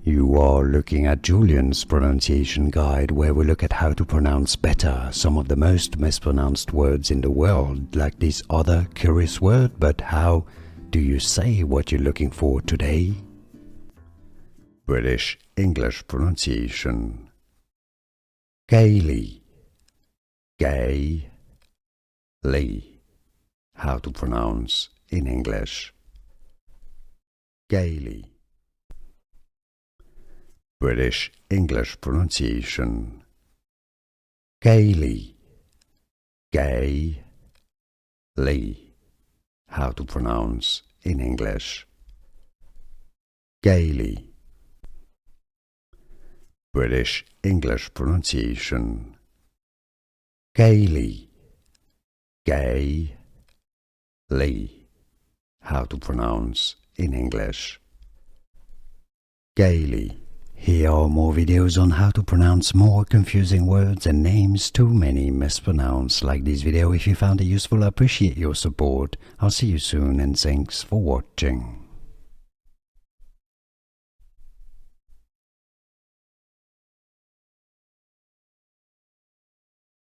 You are looking at Julian's pronunciation guide, where we look at how to pronounce better some of the most mispronounced words in the world, like this other curious word. But how do you say what you're looking for today? British English pronunciation. Gaily. Gaily. How to pronounce in English. Gaily. British English pronunciation. Gaily. Gaily. How to pronounce in English. Gaily. British English pronunciation. Gaily. Gaily. How to pronounce in English. Gaily. Here are more videos on how to pronounce more confusing words and names too many mispronounced. Like this video if you found it useful. I appreciate your support. I'll see you soon and thanks for watching.